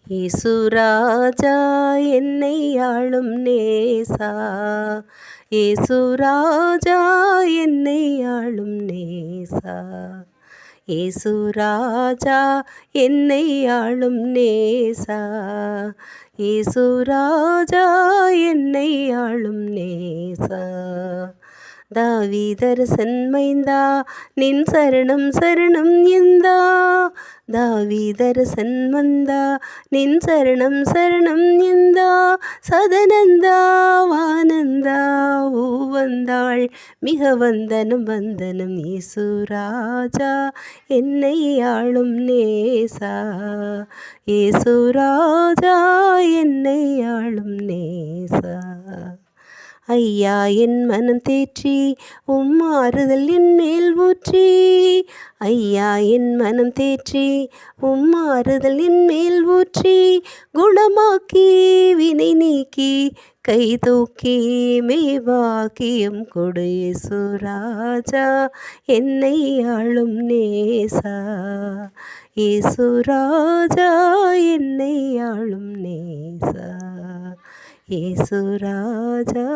இயேசுராஜா என்னை ஆளும் நேசா, இயேசுராஜா என்னை ஆளும் நேசா, இயேசுராஜா என்னை ஆளும் நேசா, இயேசுராஜா என்னை ஆளும் நேசா. தாவீதரசன் மைந்தா நின் சரணம் சரணம் எந்தா, தாவீதரசன் மந்தா நின் சரணம் சரணம் எந்தா, சதனந்தா வானந்தா ஊவந்தாள் மிக வந்தனம் வந்தனம். இயேசுராஜா என்னை ஆளும் நேசா, இயேசுராஜா என்னை ஆளும் நேசா. ஐயா என் மனம் தேற்றி ஆறுதல் என் மேல் ஊற்றி, ஐயா என் மனம் தேற்றி ஆறுதல் என் மேல் ஊற்றி, குணமாக்கி வினை நீக்கி கை தூக்கி மேவாக்கியம் கொடு. இயேசுராஜா என்னை ஆளும் நேசா, இயேசுராஜா என்னை ஆளும் நேசா, இயேசுராஜா.